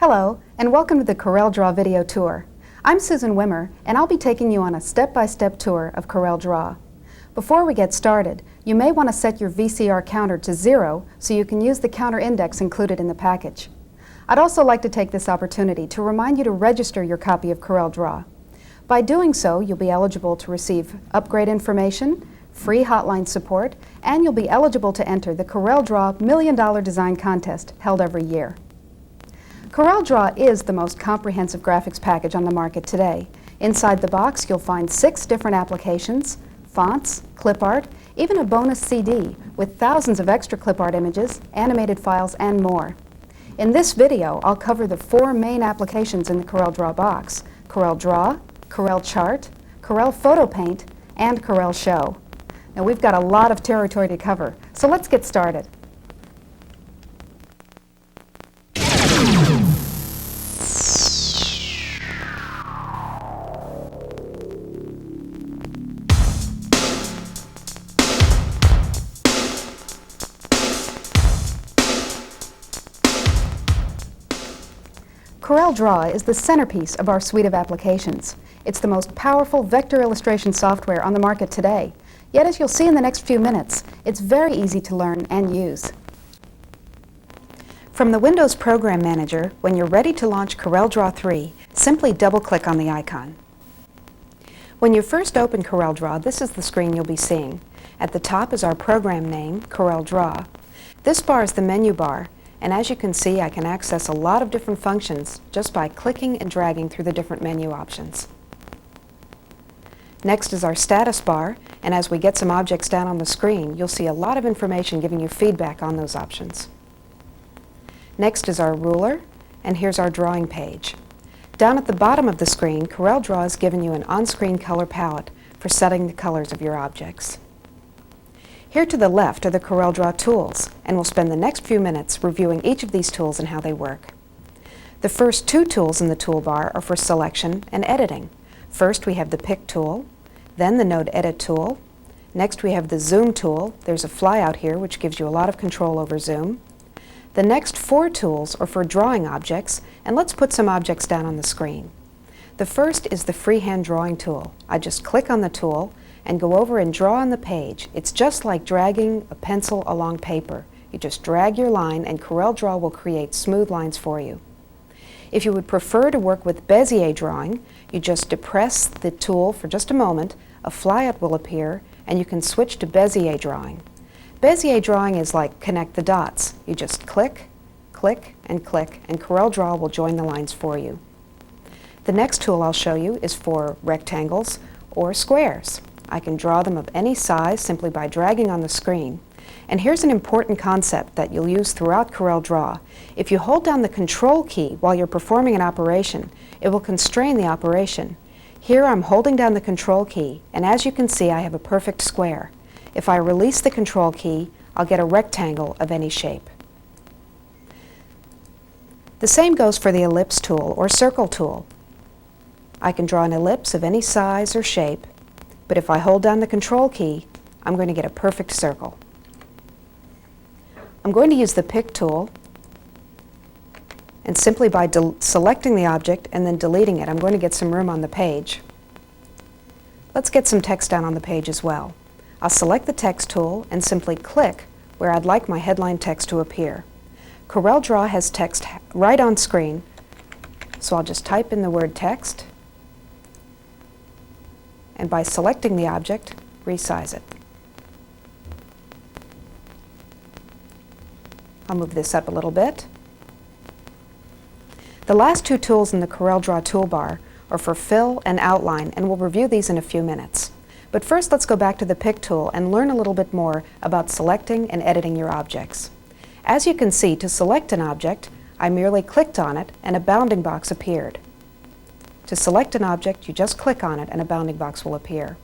Hello, and welcome to the Corel Draw video tour. I'm Susan Wimmer, and I'll be taking you on a step-by-step tour of Corel Draw. Before we get started, you may want to set your VCR counter to 0 so you can use the counter index included in the package. I'd also like to take this opportunity to remind you to register your copy of Corel Draw. By doing so, you'll be eligible to receive upgrade information, free hotline support, and you'll be eligible to enter the Corel Draw $1 Million Design Contest held every year. Corel Draw is the most comprehensive graphics package on the market today. Inside the box, you'll find 6 different applications, fonts, clip art, even a bonus CD with thousands of extra clip art images, animated files, and more. In this video, I'll cover the 4 main applications in the Corel Draw box: Corel Draw, Corel Chart, Corel Photo Paint, and Corel Show. Now we've got a lot of territory to cover, so let's get started. Corel Draw is the centerpiece of our suite of applications. It's the most powerful vector illustration software on the market today. Yet, as you'll see in the next few minutes, it's very easy to learn and use. From the Windows Program Manager, when you're ready to launch Corel Draw 3, simply double-click on the icon. When you first open Corel Draw, this is the screen you'll be seeing. At the top is our program name, Corel Draw. This bar is the menu bar, and as you can see, I can access a lot of different functions just by clicking and dragging through the different menu options. Next is our status bar, and as we get some objects down on the screen, you'll see a lot of information giving you feedback on those options. Next is our ruler, and here's our drawing page. Down at the bottom of the screen, Corel Draw has given you an on-screen color palette for setting the colors of your objects. Here to the left are the Corel Draw tools, and we'll spend the next few minutes reviewing each of these tools and how they work. The first 2 tools in the toolbar are for selection and editing. First we have the Pick tool, then the Node Edit tool. Next we have the Zoom tool. There's a flyout here which gives you a lot of control over zoom. The next 4 tools are for drawing objects, and let's put some objects down on the screen. The first is the Freehand Drawing tool. I just click on the tool and go over and draw on the page. It's just like dragging a pencil along paper. You just drag your line and Corel Draw will create smooth lines for you. If you would prefer to work with Bezier drawing, you just depress the tool for just a moment, a flyout will appear, and you can switch to Bezier drawing. Bezier drawing is like connect the dots. You just click, click, and click, and Corel Draw will join the lines for you. The next tool I'll show you is for rectangles or squares. I can draw them of any size simply by dragging on the screen. And here's an important concept that you'll use throughout Corel Draw. If you hold down the Control key while you're performing an operation, it will constrain the operation. Here I'm holding down the Control key, and as you can see, I have a perfect square. If I release the Control key, I'll get a rectangle of any shape. The same goes for the Ellipse tool or Circle tool. I can draw an ellipse of any size or shape, but if I hold down the Control key, I'm going to get a perfect circle. I'm going to use the Pick tool, and simply by selecting the object and then deleting it, I'm going to get some room on the page. Let's get some text down on the page as well. I'll select the Text tool and simply click where I'd like my headline text to appear. Corel Draw has text right on screen, so I'll just type in the word text, and by selecting the object, resize it. I'll move this up a little bit. The last 2 tools in the Corel Draw toolbar are for fill and outline, and we'll review these in a few minutes. But first, let's go back to the Pick tool and learn a little bit more about selecting and editing your objects. As you can see, to select an object, I merely clicked on it and a bounding box appeared. To select an object, you just click on it and a bounding box will appear.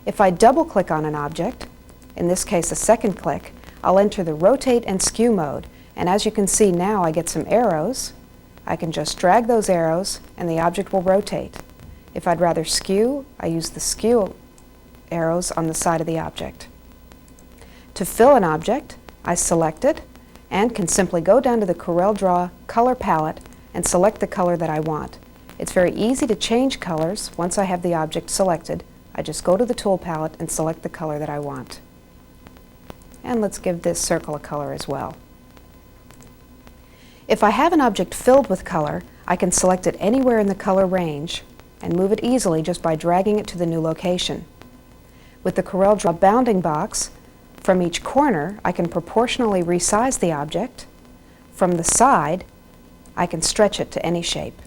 If I double-click on an object, in this case a second click, I'll enter the Rotate and Skew mode, and as you can see now I get some arrows. I can just drag those arrows and the object will rotate. If I'd rather skew, I use the Skew arrows on the side of the object. To fill an object, I select it and can simply go down to the Corel Draw color palette and select the color that I want. It's very easy to change colors once I have the object selected. I just go to the tool palette and select the color that I want. And let's give this circle a color as well. If I have an object filled with color, I can select it anywhere in the color range and move it easily just by dragging it to the new location. With the Corel Draw bounding box, from each corner I can proportionally resize the object. From the side, I can stretch it to any shape.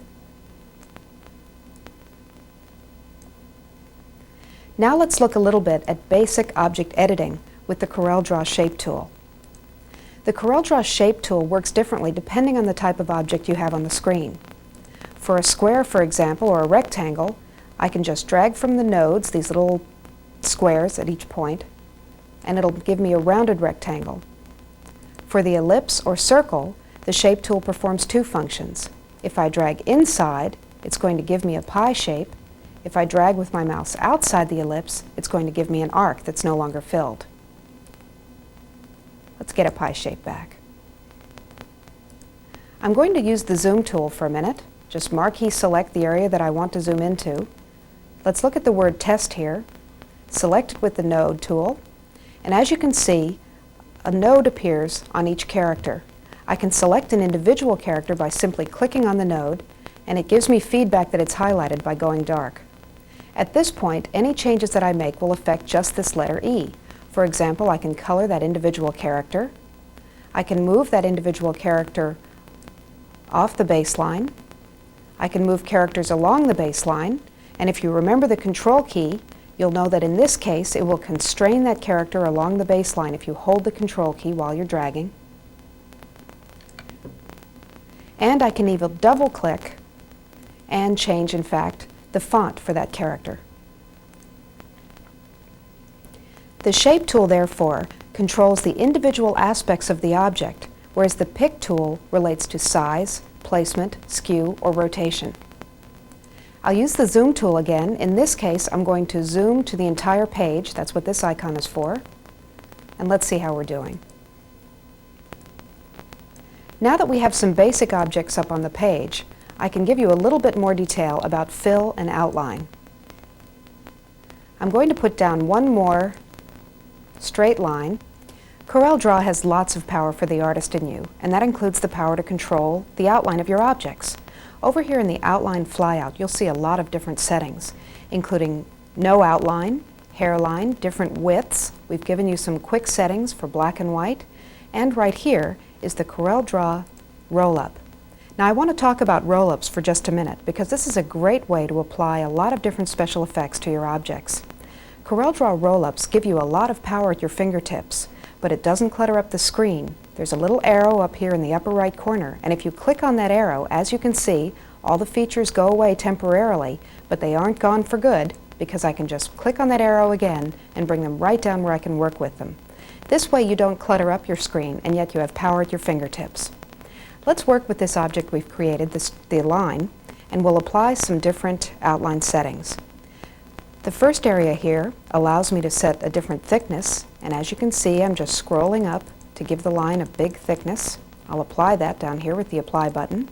Now let's look a little bit at basic object editing with the Corel Draw Shape tool. The Corel Draw Shape tool works differently depending on the type of object you have on the screen. For a square, for example, or a rectangle, I can just drag from the nodes, these little squares at each point, and it'll give me a rounded rectangle. For the ellipse or circle, the Shape tool performs two functions. If I drag inside, it's going to give me a pie shape. If I drag with my mouse outside the ellipse, it's going to give me an arc that's no longer filled. Let's get a pie shape back. I'm going to use the Zoom tool for a minute. Just marquee select the area that I want to zoom into. Let's look at the word test here. Select it with the node tool. And as you can see, a node appears on each character. I can select an individual character by simply clicking on the node, and it gives me feedback that it's highlighted by going dark. At this point, any changes that I make will affect just this letter E. For example, I can color that individual character. I can move that individual character off the baseline. I can move characters along the baseline, and if you remember the control key, you'll know that in this case it will constrain that character along the baseline if you hold the control key while you're dragging. And I can even double click and change, in fact, the font for that character. The Shape tool, therefore, controls the individual aspects of the object, whereas the Pick tool relates to size, placement, skew, or rotation. I'll use the Zoom tool again. In this case, I'm going to zoom to the entire page. That's what this icon is for. And let's see how we're doing. Now that we have some basic objects up on the page, I can give you a little bit more detail about fill and outline. I'm going to put down one more straight line. Corel Draw has lots of power for the artist in you, and that includes the power to control the outline of your objects. Over here in the Outline flyout, you'll see a lot of different settings, including no outline, hairline, different widths. We've given you some quick settings for black and white, and right here is the Corel Draw roll-up. Now I want to talk about roll-ups for just a minute, because this is a great way to apply a lot of different special effects to your objects. Corel Draw roll-ups give you a lot of power at your fingertips, but it doesn't clutter up the screen. There's a little arrow up here in the upper right corner, and if you click on that arrow, as you can see, all the features go away temporarily, but they aren't gone for good, because I can just click on that arrow again and bring them right down where I can work with them. This way you don't clutter up your screen, and yet you have power at your fingertips. Let's work with this object we've created, the line, and we'll apply some different outline settings. The first area here allows me to set a different thickness, and as you can see, I'm just scrolling up to give the line a big thickness. I'll apply that down here with the Apply button.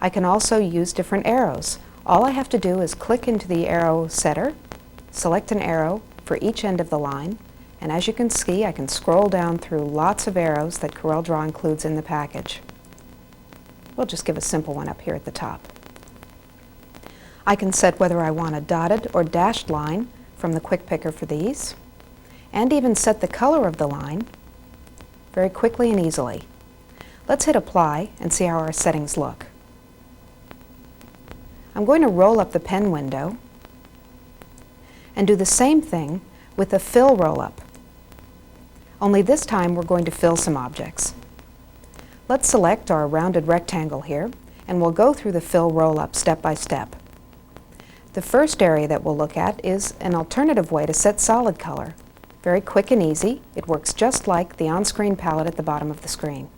I can also use different arrows. All I have to do is click into the arrow setter, select an arrow for each end of the line, and as you can see, I can scroll down through lots of arrows that Corel Draw includes in the package. We'll just give a simple one up here at the top. I can set whether I want a dotted or dashed line from the quick picker for these, and even set the color of the line very quickly and easily. Let's hit Apply and see how our settings look. I'm going to roll up the pen window and do the same thing with the Fill roll-up. Only this time we're going to fill some objects. Let's select our rounded rectangle here, and we'll go through the Fill roll-up step by step. The first area that we'll look at is an alternative way to set solid color. Very quick and easy. It works just like the on-screen palette at the bottom of the screen.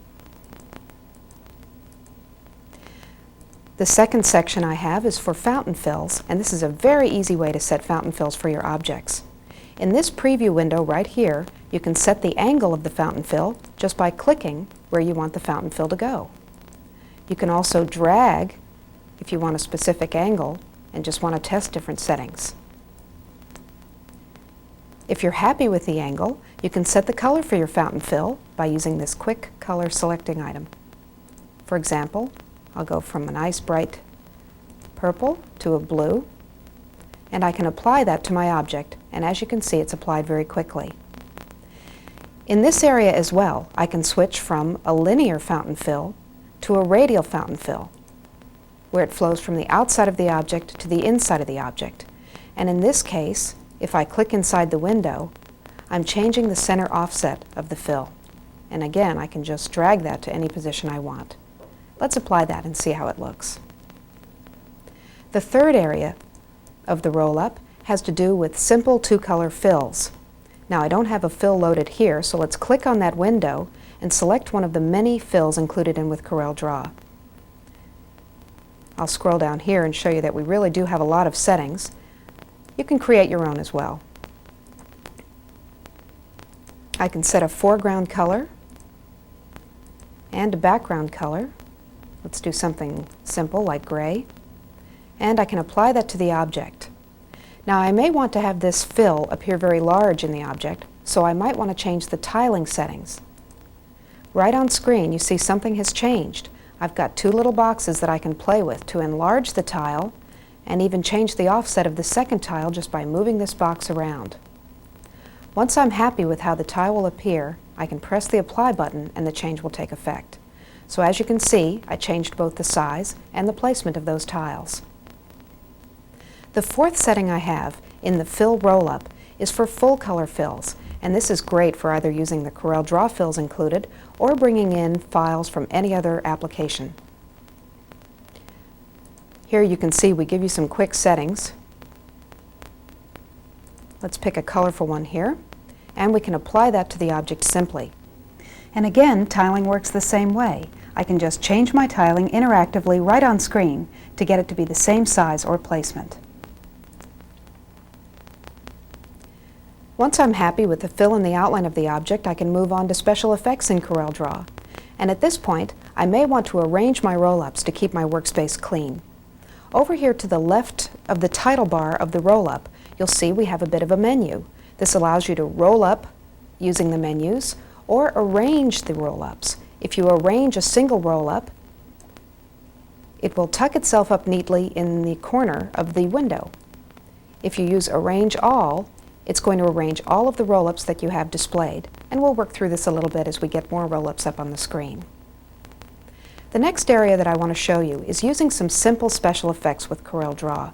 The second section I have is for fountain fills, and this is a very easy way to set fountain fills for your objects. In this preview window right here, you can set the angle of the fountain fill just by clicking where you want the fountain fill to go. You can also drag if you want a specific angle and just want to test different settings. If you're happy with the angle, you can set the color for your fountain fill by using this quick color selecting item. For example, I'll go from a nice bright purple to a blue, and I can apply that to my object, and as you can see, it's applied very quickly. In this area as well, I can switch from a linear fountain fill to a radial fountain fill, where it flows from the outside of the object to the inside of the object. And in this case, if I click inside the window, I'm changing the center offset of the fill. And again, I can just drag that to any position I want. Let's apply that and see how it looks. The third area of the roll-up has to do with simple two-color fills. Now, I don't have a fill loaded here, so let's click on that window and select one of the many fills included in with Corel Draw. I'll scroll down here and show you that we really do have a lot of settings. You can create your own as well. I can set a foreground color and a background color. Let's do something simple like gray. And I can apply that to the object. Now, I may want to have this fill appear very large in the object, so I might want to change the tiling settings. Right on screen, you see something has changed. I've got two little boxes that I can play with to enlarge the tile and even change the offset of the second tile just by moving this box around. Once I'm happy with how the tile will appear, I can press the Apply button and the change will take effect. So as you can see, I changed both the size and the placement of those tiles. The fourth setting I have in the Fill Roll-Up is for full color fills, and this is great for either using the Corel Draw fills included or bringing in files from any other application. Here you can see we give you some quick settings. Let's pick a colorful one here, and we can apply that to the object simply. And again, tiling works the same way. I can just change my tiling interactively right on screen to get it to be the same size or placement. Once I'm happy with the fill and the outline of the object, I can move on to special effects in Corel Draw. And at this point, I may want to arrange my roll-ups to keep my workspace clean. Over here to the left of the title bar of the roll-up, you'll see we have a bit of a menu. This allows you to roll up using the menus or arrange the roll-ups. If you arrange a single roll-up, it will tuck itself up neatly in the corner of the window. If you use Arrange All, it's going to arrange all of the roll-ups that you have displayed, and we'll work through this a little bit as we get more roll-ups up on the screen. The next area that I want to show you is using some simple special effects with Corel Draw.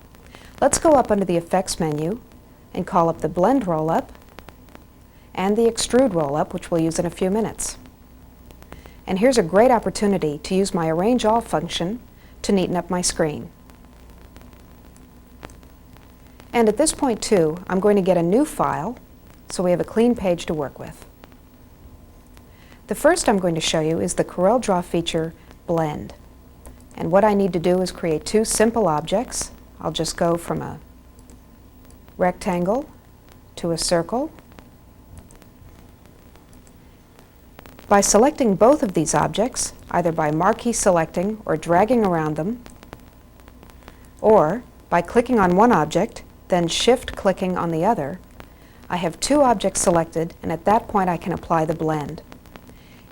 Let's go up under the Effects menu and call up the Blend Roll-Up and the Extrude Roll-Up, which we'll use in a few minutes. And here's a great opportunity to use my Arrange All function to neaten up my screen. And at this point too, I'm going to get a new file so we have a clean page to work with. The first I'm going to show you is the Corel Draw feature Blend. And what I need to do is create two simple objects. I'll just go from a rectangle to a circle. By selecting both of these objects, either by marquee selecting or dragging around them, or by clicking on one object, then shift-clicking on the other, I have two objects selected, and at that point I can apply the blend.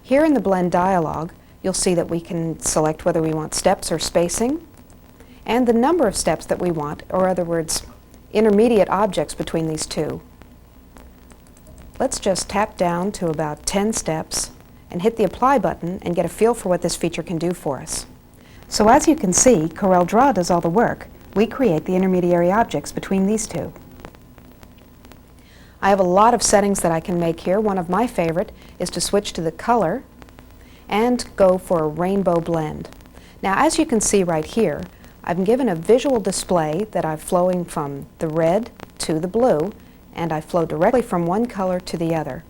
Here in the blend dialog, you'll see that we can select whether we want steps or spacing, and the number of steps that we want, or in other words, intermediate objects between these two. Let's just tap down to about 10 steps and hit the Apply button and get a feel for what this feature can do for us. So as you can see, Corel Draw does all the work. We create the intermediary objects between these two. I have a lot of settings that I can make here. One of my favorite is to switch to the color and go for a rainbow blend. Now, as you can see right here, I'm given a visual display that I'm flowing from the red to the blue, and I flow directly from one color to the other.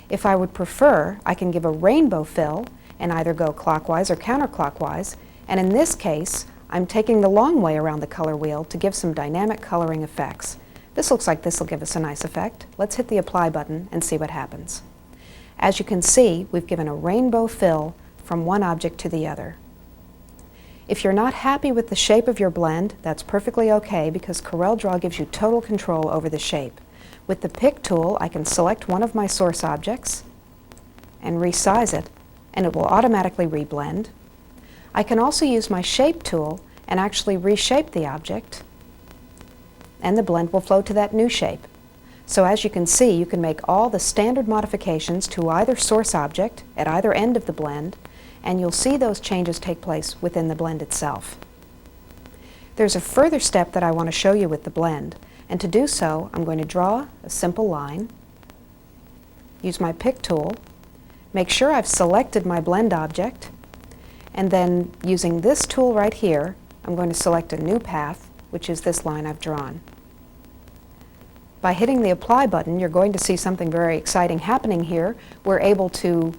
If I would prefer, I can give a rainbow fill and either go clockwise or counterclockwise, and in this case, I'm taking the long way around the color wheel to give some dynamic coloring effects. This looks like this will give us a nice effect. Let's hit the Apply button and see what happens. As you can see, we've given a rainbow fill from one object to the other. If you're not happy with the shape of your blend, that's perfectly okay because CorelDRAW gives you total control over the shape. With the Pick tool, I can select one of my source objects and resize it, and it will automatically reblend. I can also use my Shape tool and actually reshape the object, and the blend will flow to that new shape. So as you can see, you can make all the standard modifications to either source object at either end of the blend, and you'll see those changes take place within the blend itself. There's a further step that I want to show you with the blend, and to do so, I'm going to draw a simple line, use my Pick tool, make sure I've selected my blend object, and then using this tool right here, I'm going to select a new path, which is this line I've drawn. By hitting the Apply button, you're going to see something very exciting happening here. We're able to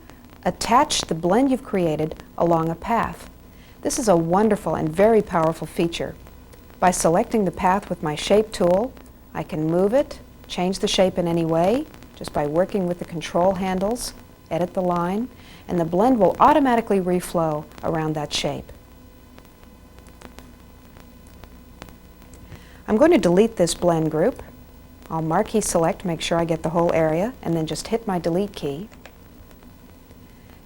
attach the blend you've created along a path. This is a wonderful and very powerful feature. By selecting the path with my Shape tool, I can move it, change the shape in any way, just by working with the control handles, edit the line, and the blend will automatically reflow around that shape. I'm going to delete this blend group. I'll marquee select, make sure I get the whole area, and then just hit my delete key.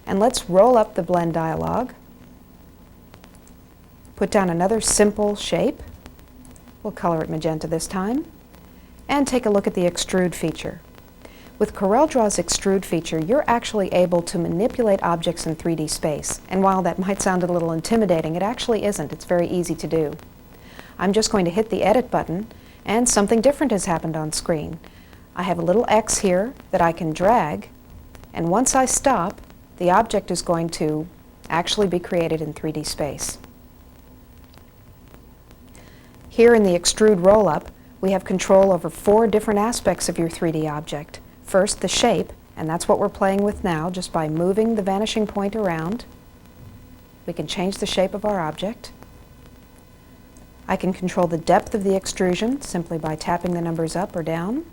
And let's roll up the blend dialog. Put down another simple shape. We'll color it magenta this time. And take a look at the extrude feature. With CorelDRAW's extrude feature, you're actually able to manipulate objects in 3D space. And while that might sound a little intimidating, it actually isn't. It's very easy to do. I'm just going to hit the edit button, and something different has happened on screen. I have a little X here that I can drag, and once I stop, the object is going to actually be created in 3D space. Here in the extrude roll-up, we have control over 4 different aspects of your 3D object. First, the shape, and that's what we're playing with now, just by moving the vanishing point around. We can change the shape of our object. I can control the depth of the extrusion simply by tapping the numbers up or down.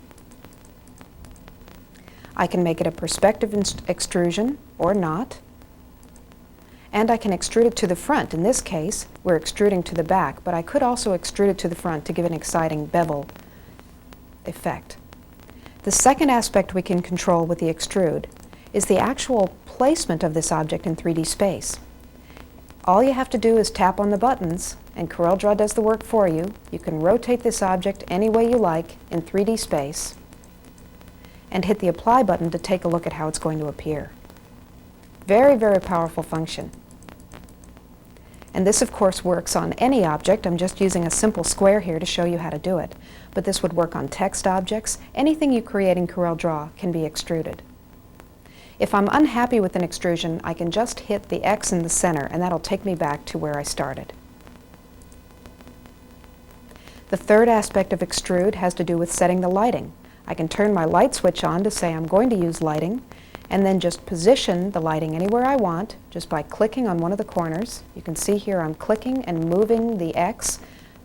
I can make it a perspective extrusion or not. And I can extrude it to the front. In this case, we're extruding to the back, but I could also extrude it to the front to give an exciting bevel effect. The second aspect we can control with the extrude is the actual placement of this object in 3D space. All you have to do is tap on the buttons, and CorelDRAW does the work for you. You can rotate this object any way you like in 3D space, and hit the Apply button to take a look at how it's going to appear. Very, very powerful function. And this, of course, works on any object. I'm just using a simple square here to show you how to do it. But this would work on text objects. Anything you create in CorelDRAW can be extruded. If I'm unhappy with an extrusion, I can just hit the X in the center, and that'll take me back to where I started. The third aspect of extrude has to do with setting the lighting. I can turn my light switch on to say I'm going to use lighting, and then just position the lighting anywhere I want just by clicking on one of the corners. You can see here I'm clicking and moving the X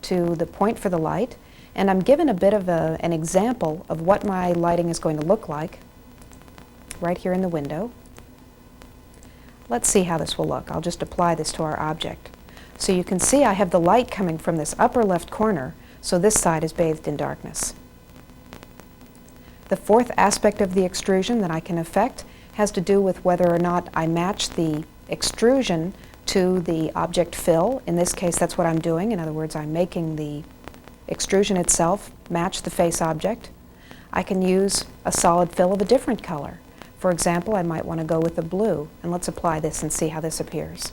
to the point for the light, and I'm given a bit of an example of what my lighting is going to look like right here in the window. Let's see how this will look. I'll just apply this to our object. So you can see I have the light coming from this upper left corner, so this side is bathed in darkness. The fourth aspect of the extrusion that I can affect has to do with whether or not I match the extrusion to the object fill. In this case, that's what I'm doing. In other words, I'm making the extrusion itself match the face object. I can use a solid fill of a different color. For example, I might want to go with a blue, and let's apply this and see how this appears.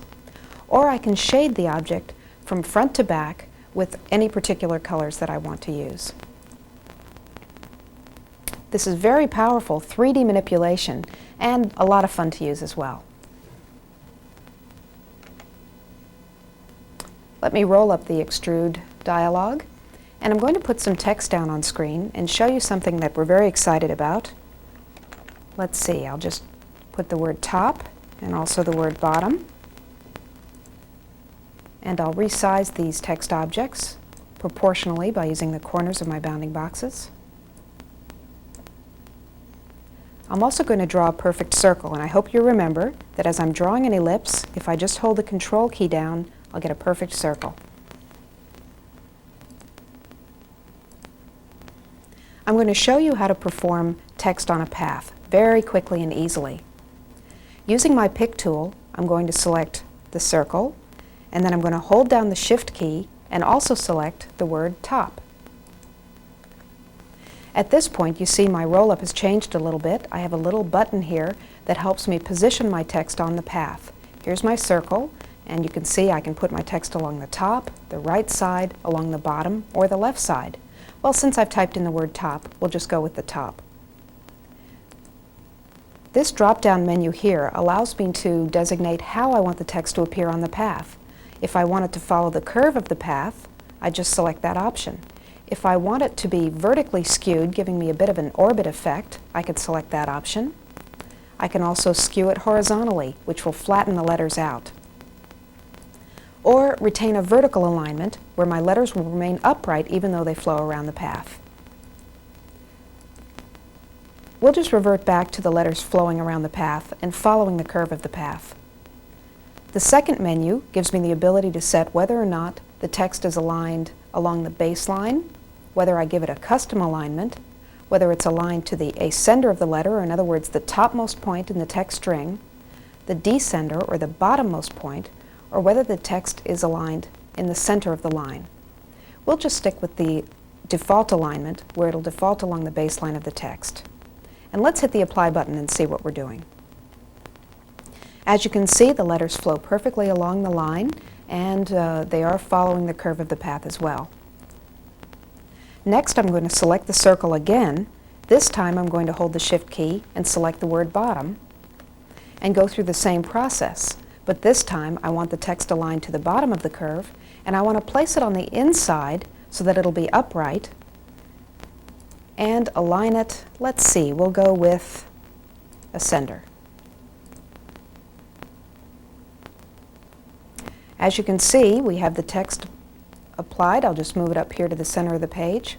Or I can shade the object from front to back with any particular colors that I want to use. This is very powerful 3D manipulation and a lot of fun to use as well. Let me roll up the extrude dialog, and I'm going to put some text down on screen and show you something that we're very excited about. Let's see, I'll just put the word top and also the word bottom, and I'll resize these text objects proportionally by using the corners of my bounding boxes. I'm also going to draw a perfect circle, and I hope you remember that as I'm drawing an ellipse, if I just hold the Control key down I'll get a perfect circle. I'm going to show you how to perform text on a path very quickly and easily. Using my pick tool, I'm going to select the circle, and then I'm going to hold down the Shift key and also select the word top. At this point, you see my roll-up has changed a little bit. I have a little button here that helps me position my text on the path. Here's my circle, and you can see I can put my text along the top, the right side, along the bottom, or the left side. Well, since I've typed in the word top, we'll just go with the top. This drop-down menu here allows me to designate how I want the text to appear on the path. If I want it to follow the curve of the path, I just select that option. If I want it to be vertically skewed, giving me a bit of an orbit effect, I could select that option. I can also skew it horizontally, which will flatten the letters out. Or retain a vertical alignment, where my letters will remain upright even though they flow around the path. We'll just revert back to the letters flowing around the path and following the curve of the path. The second menu gives me the ability to set whether or not the text is aligned along the baseline, whether I give it a custom alignment, whether it's aligned to the ascender of the letter, or in other words, the topmost point in the text string, the descender, or the bottommost point, or whether the text is aligned in the center of the line. We'll just stick with the default alignment, where it'll default along the baseline of the text. And let's hit the Apply button and see what we're doing. As you can see, the letters flow perfectly along the line, and they are following the curve of the path as well. Next, I'm going to select the circle again. This time I'm going to hold the Shift key and select the word bottom and go through the same process. But this time I want the text aligned to the bottom of the curve, and I want to place it on the inside so that it'll be upright, and align it, let's see, we'll go with ascender. As you can see, we have the text applied. I'll just move it up here to the center of the page.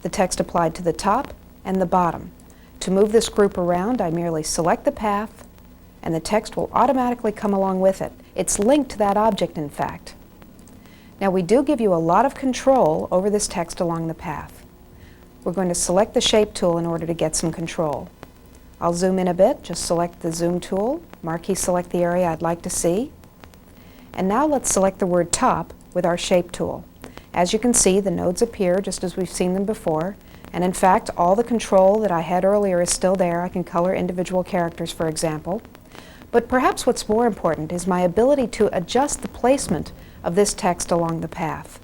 The text applied to the top and the bottom. To move this group around, I merely select the path, and the text will automatically come along with it. It's linked to that object, in fact. Now, we do give you a lot of control over this text along the path. We're going to select the Shape tool in order to get some control. I'll zoom in a bit. Just select the Zoom tool, marquee select the area I'd like to see. And now let's select the word top with our Shape tool. As you can see, the nodes appear just as we've seen them before, and in fact all the control that I had earlier is still there. I can color individual characters, for example. But perhaps what's more important is my ability to adjust the placement of this text along the path.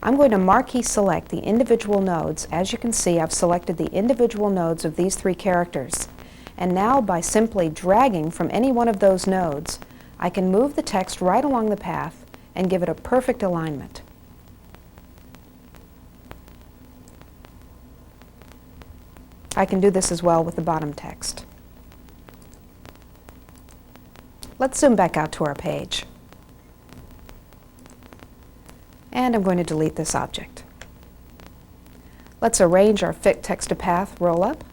I'm going to marquee select the individual nodes. As you can see, I've selected the individual nodes of these three characters. And now, by simply dragging from any one of those nodes, I can move the text right along the path and give it a perfect alignment. I can do this as well with the bottom text. Let's zoom back out to our page. And I'm going to delete this object. Let's arrange our Fit Text to Path roll-up.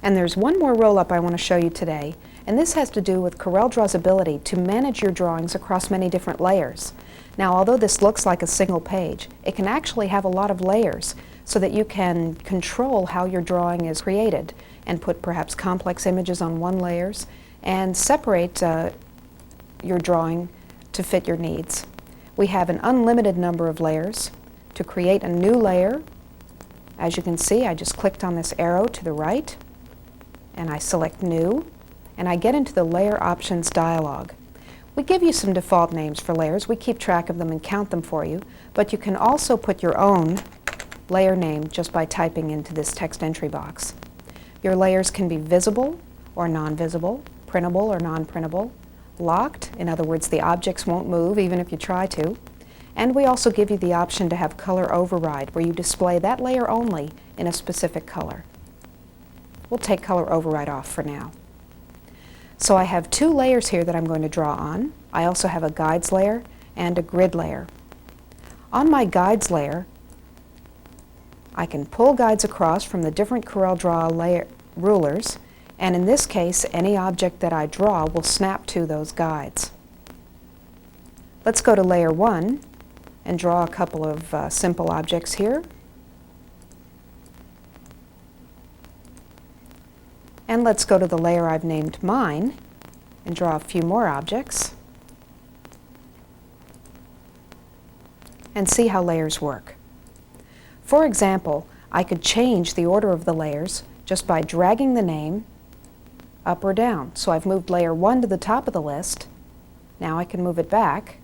And there's one more roll-up I want to show you today, and this has to do with CorelDRAW's ability to manage your drawings across many different layers. Now, although this looks like a single page, it can actually have a lot of layers so that you can control how your drawing is created and put perhaps complex images on one layers and separate your drawing to fit your needs. We have an unlimited number of layers. To create a new layer, as you can see, I just clicked on this arrow to the right, and I select New, and I get into the Layer Options dialog. We give you some default names for layers. We keep track of them and count them for you, but you can also put your own layer name just by typing into this text entry box. Your layers can be visible or non-visible, printable or non-printable, locked, in other words, the objects won't move even if you try to, and we also give you the option to have color override, where you display that layer only in a specific color. We'll take color override off for now. So I have two layers here that I'm going to draw on. I also have a guides layer and a grid layer. On my guides layer, I can pull guides across from the different CorelDRAW layer rulers, and in this case, any object that I draw will snap to those guides. Let's go to Layer 1 and draw a couple of simple objects here. And let's go to the layer I've named Mine and draw a few more objects and see how layers work. For example, I could change the order of the layers just by dragging the name up or down. So I've moved Layer 1 to the top of the list. Now I can move it back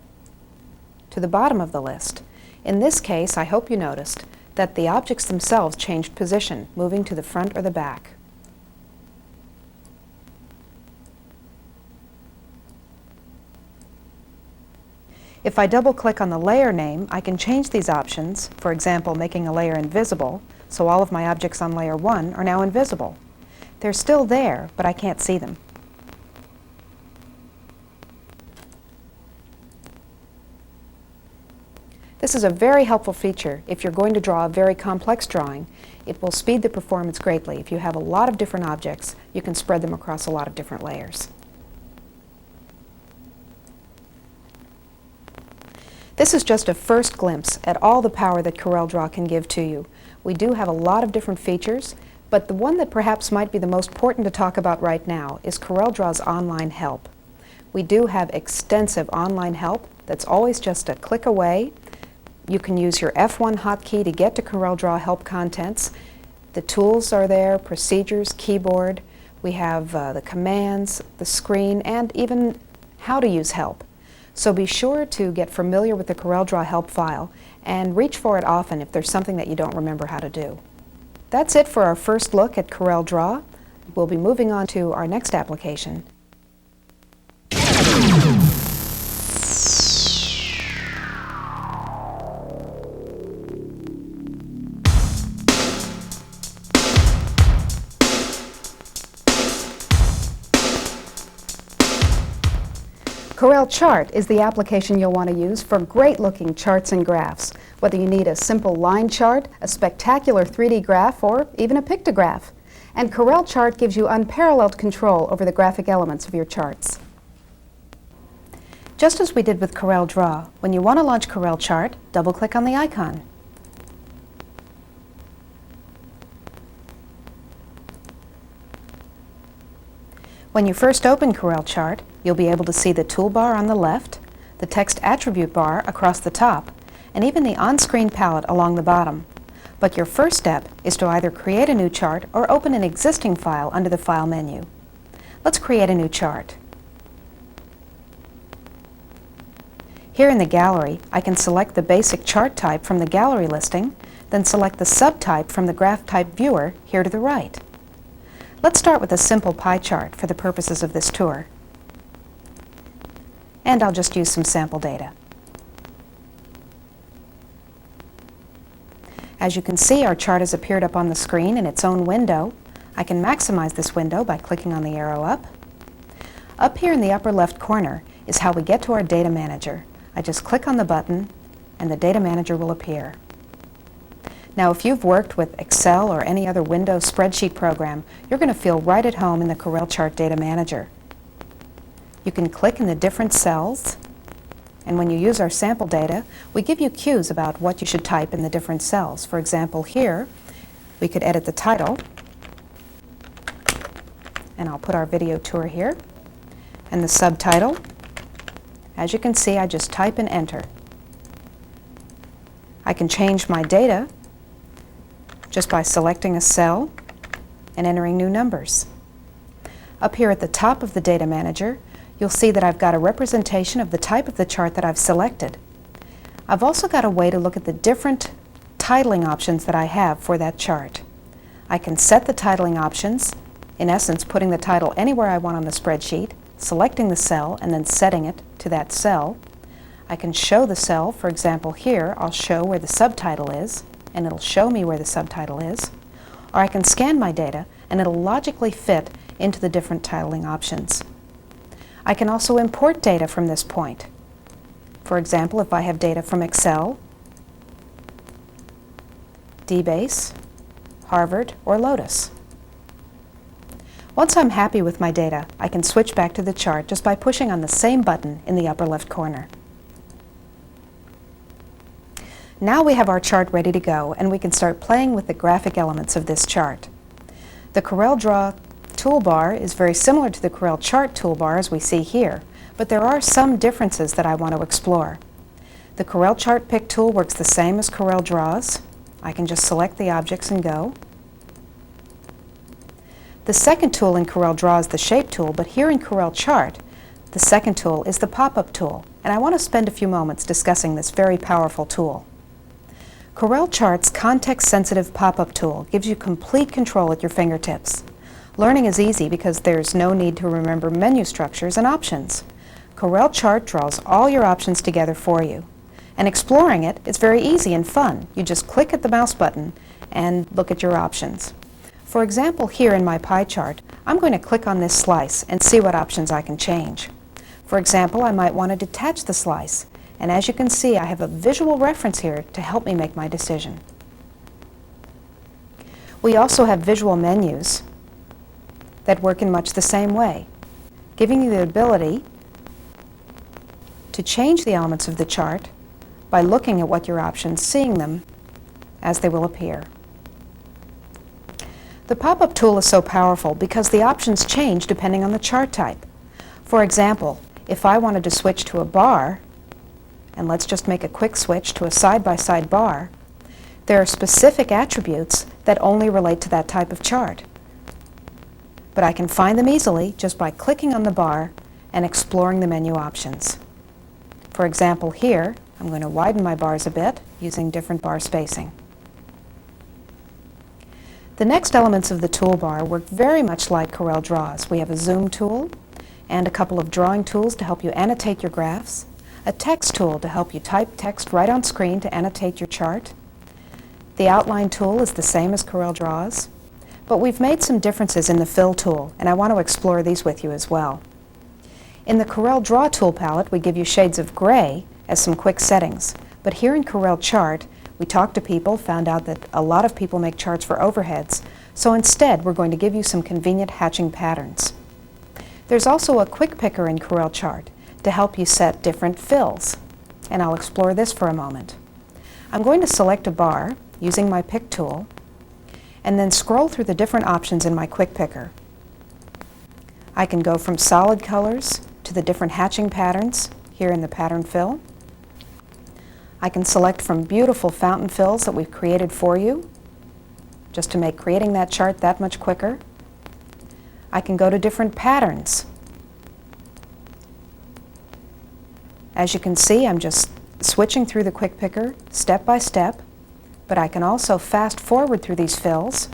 to the bottom of the list. In this case, I hope you noticed that the objects themselves changed position, moving to the front or the back. If I double-click on the layer name, I can change these options, for example, making a layer invisible, so all of my objects on Layer 1 are now invisible. They're still there, but I can't see them. This is a very helpful feature if you're going to draw a very complex drawing. It will speed the performance greatly. If you have a lot of different objects, you can spread them across a lot of different layers. This is just a first glimpse at all the power that CorelDRAW can give to you. We do have a lot of different features, but the one that perhaps might be the most important to talk about right now is CorelDRAW's online help. We do have extensive online help that's always just a click away. You can use your F1 hotkey to get to CorelDRAW help contents. The tools are there, procedures, keyboard. We have the commands, the screen, and even how to use help. So be sure to get familiar with the CorelDRAW help file and reach for it often if there's something that you don't remember how to do. That's it for our first look at CorelDRAW. We'll be moving on to our next application. Corel Chart is the application you'll want to use for great-looking charts and graphs, whether you need a simple line chart, a spectacular 3D graph, or even a pictograph. And Corel Chart gives you unparalleled control over the graphic elements of your charts. Just as we did with CorelDRAW, when you want to launch Corel Chart, double-click on the icon. When you first open Corel Chart, you'll be able to see the toolbar on the left, the text attribute bar across the top, and even the on-screen palette along the bottom. But your first step is to either create a new chart or open an existing file under the File menu. Let's create a new chart. Here in the gallery, I can select the basic chart type from the gallery listing, then select the subtype from the graph type viewer here to the right. Let's start with a simple pie chart for the purposes of this tour. And I'll just use some sample data. As you can see, our chart has appeared up on the screen in its own window. I can maximize this window by clicking on the arrow up. Up here in the upper left corner is how we get to our data manager. I just click on the button and the data manager will appear. Now, if you've worked with Excel or any other Windows spreadsheet program, you're going to feel right at home in the Corel Chart Data Manager. You can click in the different cells, and when you use our sample data, we give you cues about what you should type in the different cells. For example, here, we could edit the title, and I'll put our video tour here, and the subtitle. As you can see, I just type and enter. I can change my data just by selecting a cell and entering new numbers. Up here at the top of the Data Manager, you'll see that I've got a representation of the type of the chart that I've selected. I've also got a way to look at the different titling options that I have for that chart. I can set the titling options, in essence putting the title anywhere I want on the spreadsheet, selecting the cell and then setting it to that cell. I can show the cell, for example here, I'll show where the subtitle is, and it'll show me where the subtitle is. Or I can scan my data and it'll logically fit into the different titling options. I can also import data from this point. For example, if I have data from Excel, DBase, Harvard, or Lotus. Once I'm happy with my data, I can switch back to the chart just by pushing on the same button in the upper left corner. Now we have our chart ready to go, and we can start playing with the graphic elements of this chart. The Corel Draw toolbar is very similar to the Corel Chart toolbar as we see here, but there are some differences that I want to explore. The Corel Chart Pick tool works the same as Corel Draws. I can just select the objects and go. The second tool in Corel Draw is the Shape tool, but here in Corel Chart, the second tool is the Pop-up tool, and I want to spend a few moments discussing this very powerful tool. Corel Chart's context-sensitive pop-up tool gives you complete control at your fingertips. Learning is easy because there's no need to remember menu structures and options. Corel Chart draws all your options together for you. And exploring it is very easy and fun. You just click at the mouse button and look at your options. For example, here in my pie chart, I'm going to click on this slice and see what options I can change. For example, I might want to detach the slice. And as you can see, I have a visual reference here to help me make my decision. We also have visual menus that work in much the same way, giving you the ability to change the elements of the chart by looking at what your options, seeing them as they will appear. The pop-up tool is so powerful because the options change depending on the chart type. For example, if I wanted to switch to a bar, and let's just make a quick switch to a side-by-side bar, there are specific attributes that only relate to that type of chart. But I can find them easily just by clicking on the bar and exploring the menu options. For example, here, I'm going to widen my bars a bit using different bar spacing. The next elements of the toolbar work very much like Corel Draws. We have a zoom tool and a couple of drawing tools to help you annotate your graphs, a text tool to help you type text right on screen to annotate your chart. The outline tool is the same as Corel Draws, but we've made some differences in the fill tool, and I want to explore these with you as well. In the Corel Draw tool palette, we give you shades of gray as some quick settings, but here in Corel Chart, we talked to people, found out that a lot of people make charts for overheads, so instead we're going to give you some convenient hatching patterns. There's also a quick picker in Corel Chart to help you set different fills, and I'll explore this for a moment. I'm going to select a bar using my pick tool and then scroll through the different options in my quick picker. I can go from solid colors to the different hatching patterns here in the pattern fill. I can select from beautiful fountain fills that we've created for you just to make creating that chart that much quicker. I can go to different patterns. As you can see, I'm just switching through the quick picker step by step, but I can also fast forward through these fills.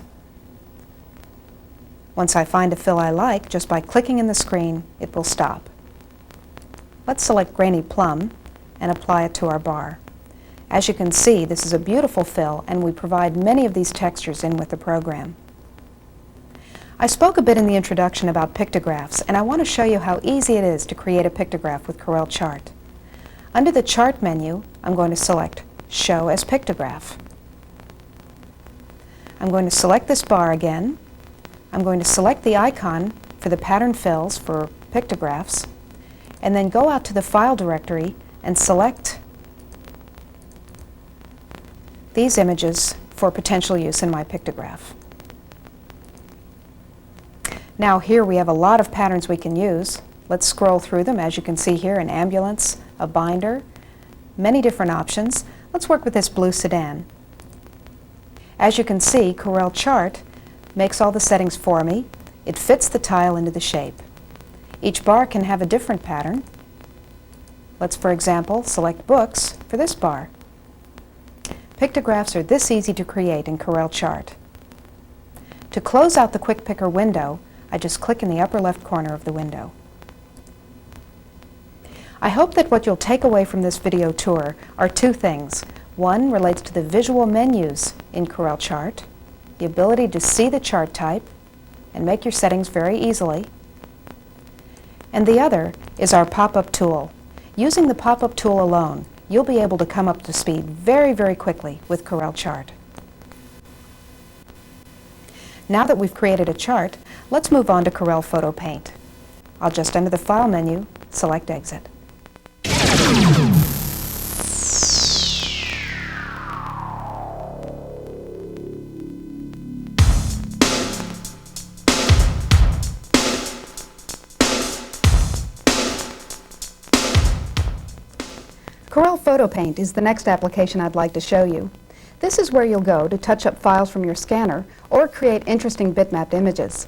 Once I find a fill I like, just by clicking in the screen, it will stop. Let's select Grainy Plum and apply it to our bar. As you can see, this is a beautiful fill, and we provide many of these textures in with the program. I spoke a bit in the introduction about pictographs, and I want to show you how easy it is to create a pictograph with Corel Chart. Under the Chart menu, I'm going to select Show as Pictograph. I'm going to select this bar again. I'm going to select the icon for the pattern fills for pictographs, and then go out to the file directory and select these images for potential use in my pictograph. Now here we have a lot of patterns we can use. Let's scroll through them. As you can see here, an ambulance, a binder, many different options. Let's work with this blue sedan. As you can see, Corel Chart makes all the settings for me. It fits the tile into the shape. Each bar can have a different pattern. Let's, for example, select Books for this bar. Pictographs are this easy to create in Corel Chart. To close out the Quick Picker window, I just click in the upper left corner of the window. I hope that what you'll take away from this video tour are two things. One relates to the visual menus in Corel Chart, the ability to see the chart type and make your settings very easily. And the other is our pop-up tool. Using the pop-up tool alone, you'll be able to come up to speed very, very quickly with Corel Chart. Now that we've created a chart, let's move on to Corel Photo Paint. I'll just under the File menu, select Exit. Corel Photo Paint is the next application I'd like to show you. This is where you'll go to touch up files from your scanner or create interesting bitmapped images.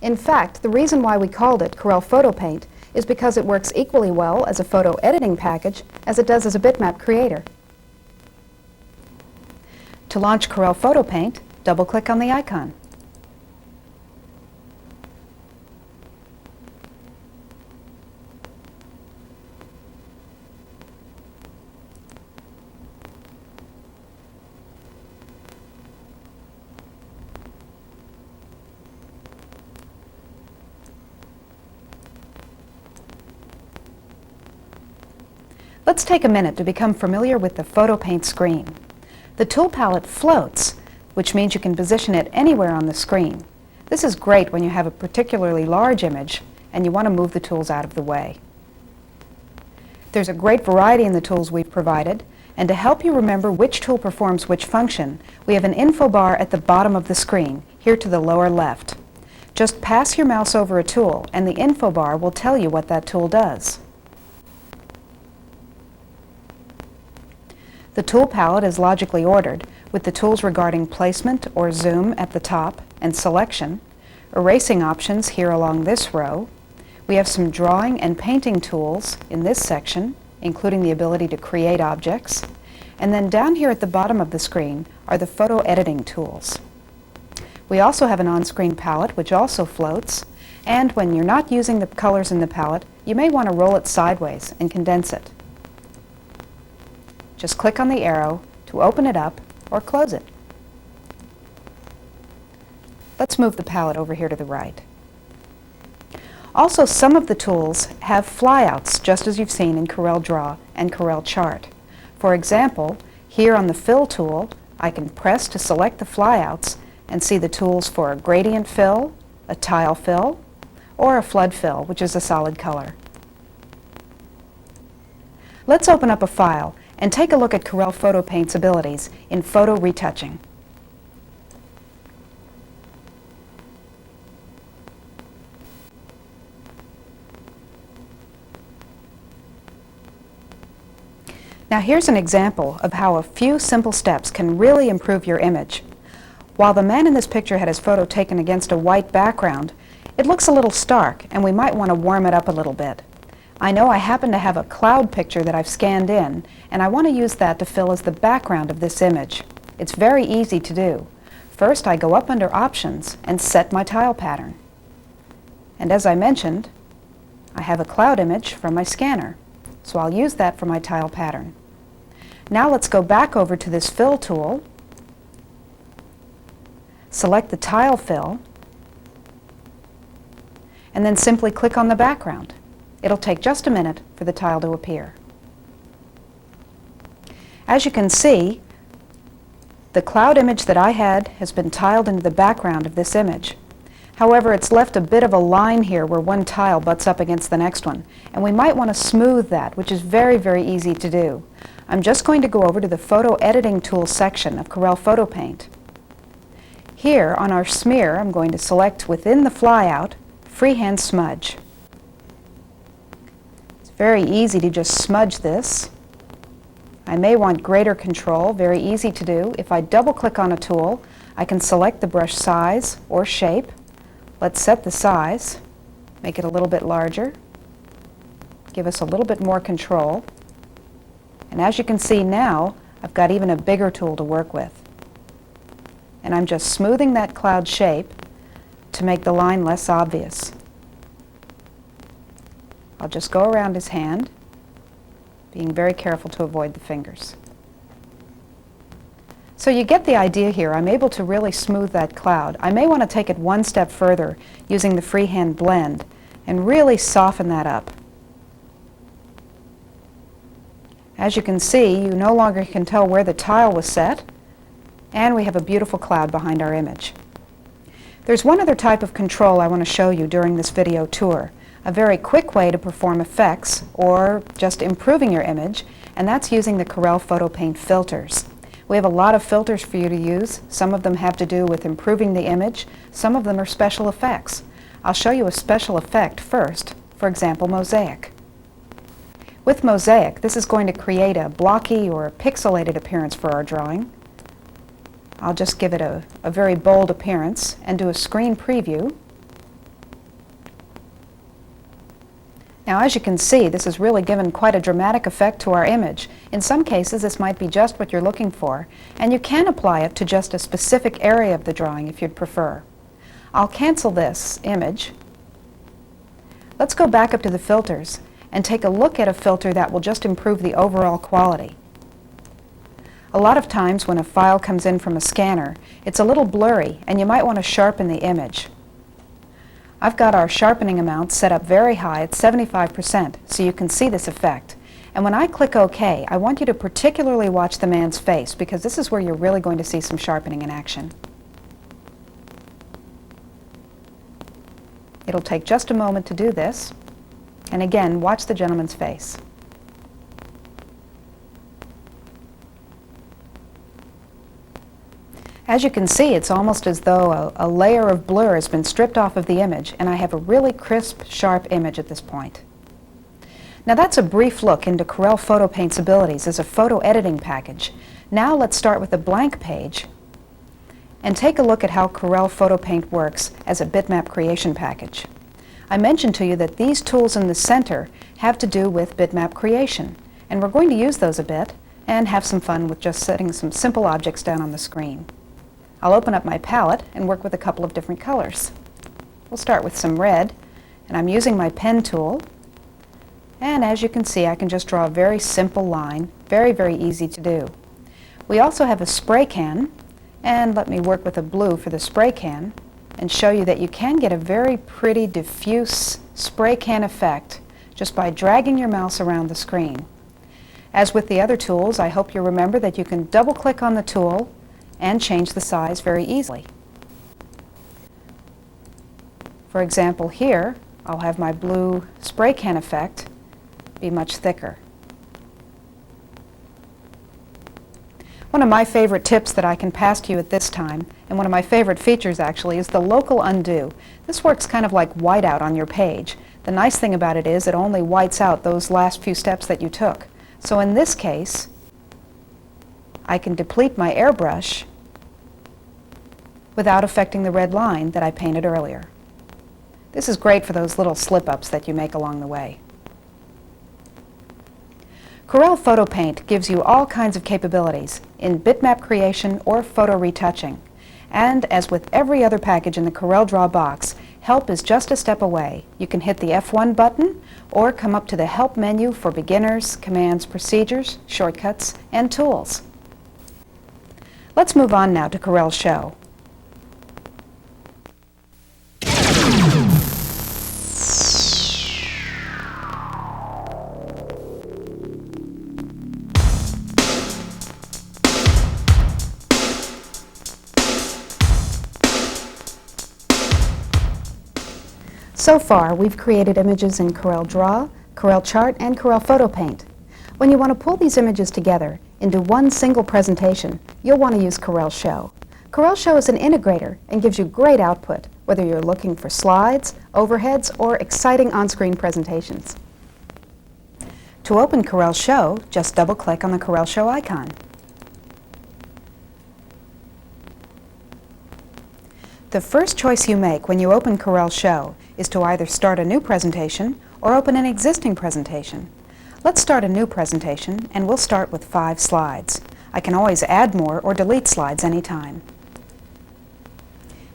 In fact, the reason why we called it Corel Photo Paint is because it works equally well as a photo editing package as it does as a bitmap creator. To launch Corel Photo Paint, double-click on the icon. Let's take a minute to become familiar with the Photo Paint screen. The tool palette floats, which means you can position it anywhere on the screen. This is great when you have a particularly large image and you want to move the tools out of the way. There's a great variety in the tools we've provided, and to help you remember which tool performs which function, we have an info bar at the bottom of the screen, here to the lower left. Just pass your mouse over a tool and the info bar will tell you what that tool does. The tool palette is logically ordered, with the tools regarding placement or zoom at the top and selection, erasing options here along this row. We have some drawing and painting tools in this section, including the ability to create objects. And then down here at the bottom of the screen are the photo editing tools. We also have an on-screen palette which also floats, and when you're not using the colors in the palette, you may want to roll it sideways and condense it. Just click on the arrow to open it up or close it. Let's move the palette over here to the right. Also, some of the tools have flyouts, just as you've seen in Corel Draw and Corel Chart. For example, here on the Fill tool, I can press to select the flyouts and see the tools for a gradient fill, a tile fill, or a flood fill, which is a solid color. Let's open up a file and take a look at Corel Photo Paint's abilities in photo retouching. Now here's an example of how a few simple steps can really improve your image. While the man in this picture had his photo taken against a white background, it looks a little stark and we might want to warm it up a little bit. I know I happen to have a cloud picture that I've scanned in, and I want to use that to fill as the background of this image. It's very easy to do. First, I go up under Options and set my tile pattern. And as I mentioned, I have a cloud image from my scanner, so I'll use that for my tile pattern. Now let's go back over to this Fill tool, select the tile fill, and then simply click on the background. It'll take just a minute for the tile to appear. As you can see, the cloud image that I had has been tiled into the background of this image. However, it's left a bit of a line here where one tile butts up against the next one, and we might want to smooth that, which is very, very easy to do. I'm just going to go over to the Photo Editing Tools section of Corel Photo Paint. Here on our smear, I'm going to select within the flyout, Freehand Smudge. Very easy to just smudge this. I may want greater control, very easy to do. If I double-click on a tool, I can select the brush size or shape. Let's set the size, make it a little bit larger, give us a little bit more control. And as you can see now, I've got even a bigger tool to work with. And I'm just smoothing that cloud shape to make the line less obvious. I'll just go around his hand, being very careful to avoid the fingers. So you get the idea here. I'm able to really smooth that cloud. I may want to take it one step further using the freehand blend and really soften that up. As you can see, you no longer can tell where the tile was set, and we have a beautiful cloud behind our image. There's one other type of control I want to show you during this video tour. A very quick way to perform effects or just improving your image, and that's using the Corel Photo Paint filters. We have a lot of filters for you to use. Some of them have to do with improving the image. Some of them are special effects. I'll show you a special effect first, for example, mosaic. With Mosaic, this is going to create a blocky or a pixelated appearance for our drawing. I'll just give it a very bold appearance and do a screen preview. Now, as you can see, this has really given quite a dramatic effect to our image. In some cases, this might be just what you're looking for, and you can apply it to just a specific area of the drawing if you'd prefer. I'll cancel this image. Let's go back up to the filters and take a look at a filter that will just improve the overall quality. A lot of times when a file comes in from a scanner, it's a little blurry, and you might want to sharpen the image. I've got our sharpening amount set up very high at 75%, so you can see this effect. And when I click OK, I want you to particularly watch the man's face, because this is where you're really going to see some sharpening in action. It'll take just a moment to do this. And again, watch the gentleman's face. As you can see, it's almost as though a layer of blur has been stripped off of the image, and I have a really crisp, sharp image at this point. Now that's a brief look into Corel Photo Paint's abilities as a photo editing package. Now let's start with a blank page and take a look at how Corel Photo Paint works as a bitmap creation package. I mentioned to you that these tools in the center have to do with bitmap creation, and we're going to use those a bit and have some fun with just setting some simple objects down on the screen. I'll open up my palette and work with a couple of different colors. We'll start with some red, and I'm using my pen tool, and as you can see, I can just draw a very simple line, very, very easy to do. We also have a spray can, and let me work with a blue for the spray can and show you that you can get a very pretty diffuse spray can effect just by dragging your mouse around the screen. As with the other tools, I hope you remember that you can double-click on the tool and change the size very easily. For example, here, I'll have my blue spray can effect be much thicker. One of my favorite tips that I can pass to you at this time, and one of my favorite features actually, is the local undo. This works kind of like whiteout on your page. The nice thing about it is it only whites out those last few steps that you took. So in this case, I can deplete my airbrush without affecting the red line that I painted earlier. This is great for those little slip-ups that you make along the way. Corel Photo Paint gives you all kinds of capabilities in bitmap creation or photo retouching. And as with every other package in the Corel Draw box, help is just a step away. You can hit the F1 button or come up to the Help menu for beginners, commands, procedures, shortcuts, and tools. Let's move on now to Corel Show. So far, we've created images in Corel Draw, Corel Chart, and Corel Photo Paint. When you want to pull these images together into one single presentation, you'll want to use Corel Show. Corel Show is an integrator and gives you great output, whether you're looking for slides, overheads, or exciting on-screen presentations. To open Corel Show, just double-click on the Corel Show icon. The first choice you make when you open Corel Show is to either start a new presentation or open an existing presentation. Let's start a new presentation, and we'll start with 5 slides. I can always add more or delete slides anytime.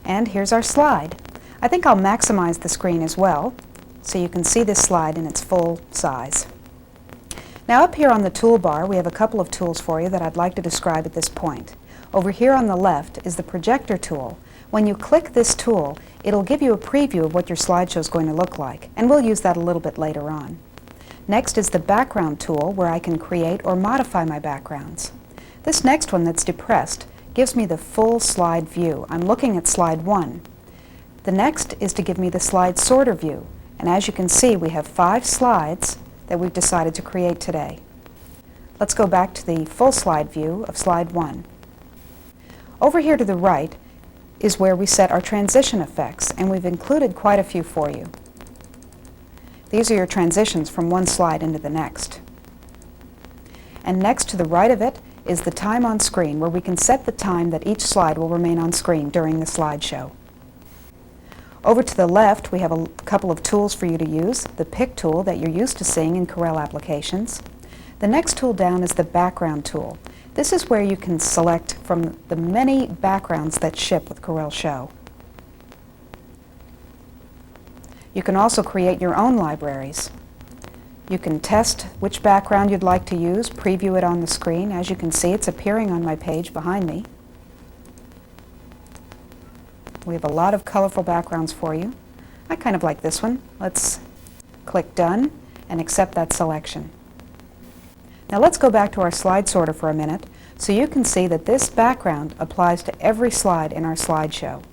And here's our slide. I think I'll maximize the screen as well, so you can see this slide in its full size. Now up here on the toolbar, we have a couple of tools for you that I'd like to describe at this point. Over here on the left is the projector tool. When you click this tool, it'll give you a preview of what your slideshow is going to look like, and we'll use that a little bit later on. Next is the background tool, where I can create or modify my backgrounds. This next one that's depressed gives me the full slide view. I'm looking at slide 1. The next is to give me the slide sorter view, and as you can see, we have 5 slides that we've decided to create today. Let's go back to the full slide view of slide 1. Over here to the right is where we set our transition effects, and we've included quite a few for you. These are your transitions from one slide into the next. and next to the right of it is the time on screen, where we can set the time that each slide will remain on screen during the slideshow. Over to the left, we have a couple of tools for you to use. The Pick tool that you're used to seeing in Corel applications. The next tool down is the Background tool. This is where you can select from the many backgrounds that ship with Corel Show. You can also create your own libraries. You can test which background you'd like to use, preview it on the screen. As you can see, it's appearing on my page behind me. We have a lot of colorful backgrounds for you. I kind of like this one. Let's click Done and accept that selection. Now let's go back to our slide sorter for a minute so you can see that this background applies to every slide in our slideshow.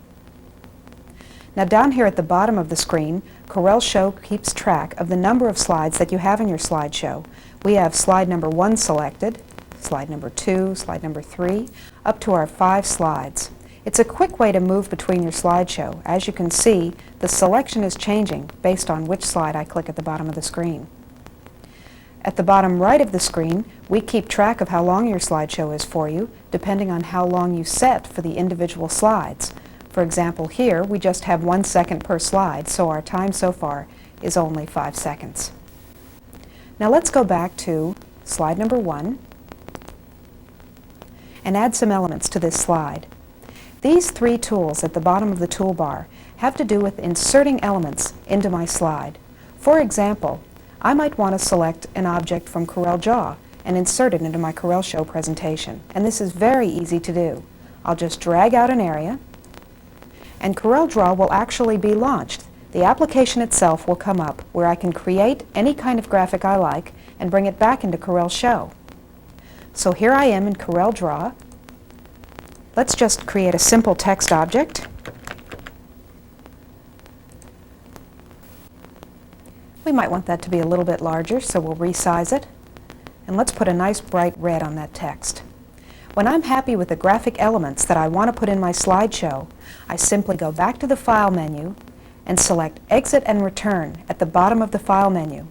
Now down here at the bottom of the screen, Corel Show keeps track of the number of slides that you have in your slideshow. We have slide number 1 selected, slide number 2, slide number 3, up to our 5 slides. It's a quick way to move between your slideshow. As you can see, the selection is changing based on which slide I click at the bottom of the screen. At the bottom right of the screen, we keep track of how long your slideshow is for you, depending on how long you set for the individual slides. For example, here we just have 1 second per slide, so our time so far is only 5 seconds. Now let's go back to slide number 1 and add some elements to this slide. These 3 tools at the bottom of the toolbar have to do with inserting elements into my slide. For example, I might want to select an object from Corel Draw and insert it into my Corel Show presentation. And this is very easy to do. I'll just drag out an area, and Corel Draw will actually be launched. The application itself will come up where I can create any kind of graphic I like and bring it back into Corel Show. So here I am in Corel Draw. Let's just create a simple text object. We might want that to be a little bit larger, so we'll resize it. And let's put a nice bright red on that text. When I'm happy with the graphic elements that I want to put in my slideshow, I simply go back to the File menu and select Exit and Return at the bottom of the File menu.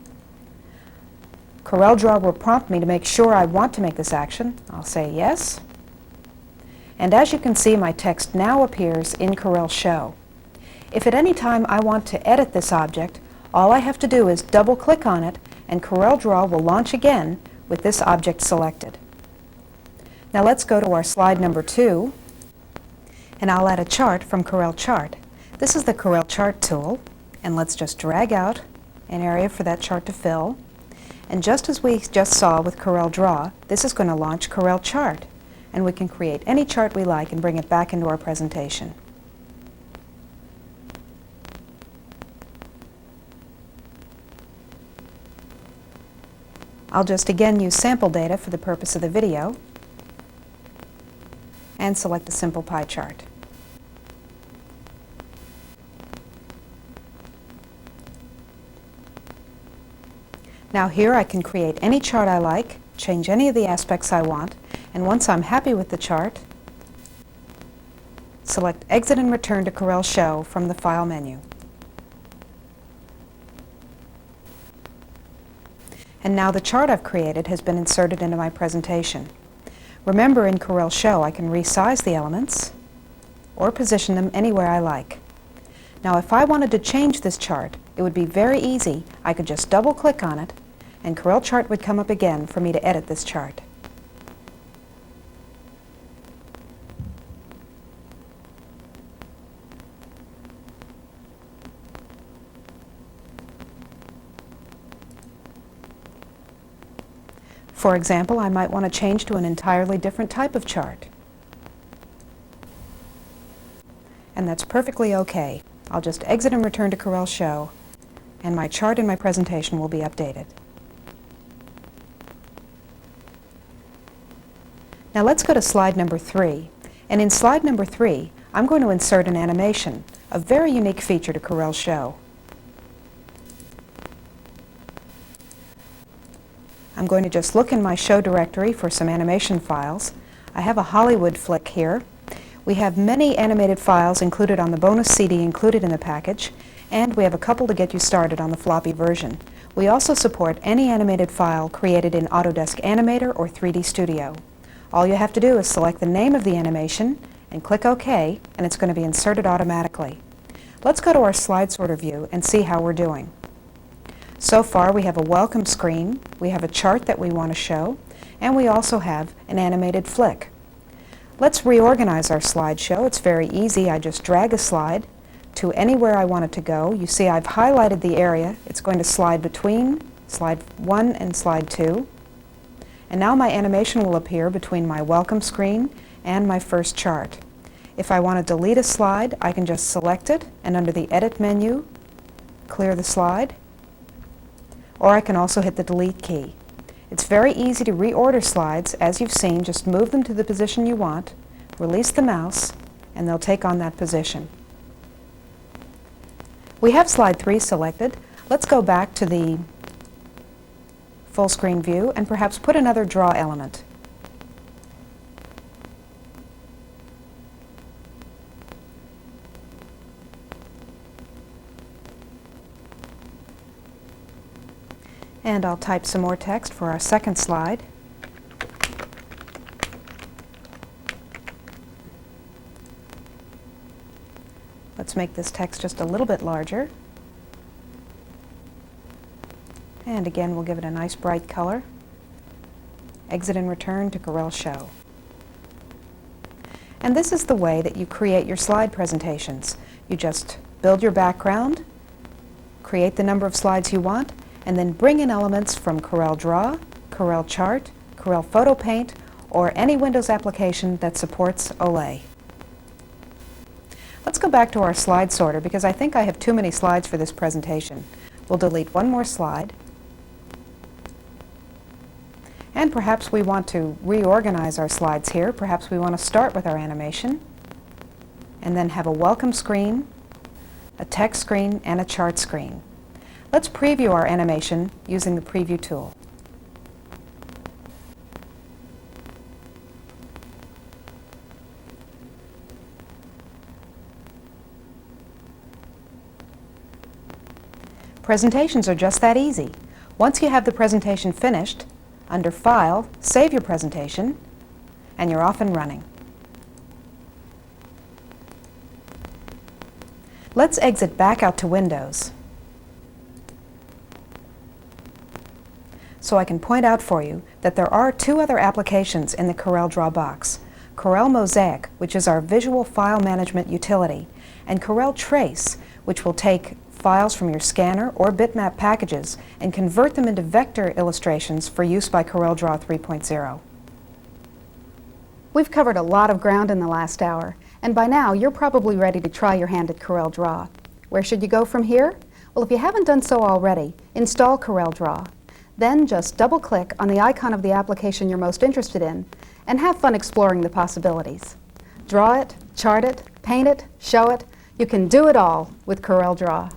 Corel Draw will prompt me to make sure I want to make this action. I'll say yes. And as you can see, my text now appears in Corel Show. If at any time I want to edit this object, all I have to do is double-click on it, and Corel Draw will launch again with this object selected. Now let's go to our slide number 2, and I'll add a chart from Corel Chart. This is the Corel Chart tool, and let's just drag out an area for that chart to fill. And just as we just saw with Corel Draw, this is going to launch Corel Chart, and we can create any chart we like and bring it back into our presentation. I'll just again use sample data for the purpose of the video and select a simple pie chart. Now here I can create any chart I like, change any of the aspects I want, and once I'm happy with the chart, select Exit and Return to Corel Show from the File menu. And now the chart I've created has been inserted into my presentation. Remember, in Corel Show I can resize the elements or position them anywhere I like. Now if I wanted to change this chart, it would be very easy. I could just double-click on it, and Corel Chart would come up again for me to edit this chart. For example, I might want to change to an entirely different type of chart. And that's perfectly okay. I'll just exit and return to Corel Show, and my chart in my presentation will be updated. Now let's go to slide number 3. And in slide number 3, I'm going to insert an animation, a very unique feature to Corel Show. I'm going to just look in my show directory for some animation files. I have a Hollywood flick here. We have many animated files included on the bonus CD included in the package, and we have a couple to get you started on the floppy version. We also support any animated file created in Autodesk Animator or 3D Studio. All you have to do is select the name of the animation and click OK, and it's going to be inserted automatically. Let's go to our slide sorter view and see how we're doing. So far we have a welcome screen, we have a chart that we want to show, and we also have an animated flick. Let's reorganize our slideshow. It's very easy. I just drag a slide to anywhere I want it to go. You see I've highlighted the area. It's going to slide between slide 1 and slide 2. And now my animation will appear between my welcome screen and my first chart. If I want to delete a slide, I can just select it and under the Edit menu, clear the slide. Or I can also hit the Delete key. It's very easy to reorder slides. As you've seen, just move them to the position you want, release the mouse, and they'll take on that position. We have slide 3 selected. Let's go back to the full screen view and perhaps put another draw element. And I'll type some more text for our second slide. Let's make this text just a little bit larger. And again, we'll give it a nice bright color. Exit and return to Corel Show. And this is the way that you create your slide presentations. You just build your background, create the number of slides you want, and then bring in elements from Corel Draw, Corel Chart, Corel Photo Paint, or any Windows application that supports Olay. Let's go back to our slide sorter because I think I have too many slides for this presentation. We'll delete one more slide. And perhaps we want to reorganize our slides here. Perhaps we want to start with our animation and then have a welcome screen, a text screen, and a chart screen. Let's preview our animation using the Preview tool. Presentations are just that easy. Once you have the presentation finished, under File, save your presentation, and you're off and running. Let's exit back out to Windows so I can point out for you that there are two other applications in the Corel Draw box. Corel Mosaic, which is our visual file management utility, and Corel Trace, which will take files from your scanner or bitmap packages and convert them into vector illustrations for use by Corel Draw 3.0. We've covered a lot of ground in the last hour, and by now you're probably ready to try your hand at Corel Draw. Where should you go from here? Well, if you haven't done so already, install Corel Draw. Then just double-click on the icon of the application you're most interested in and have fun exploring the possibilities. Draw it, chart it, paint it, show it. You can do it all with Corel Draw.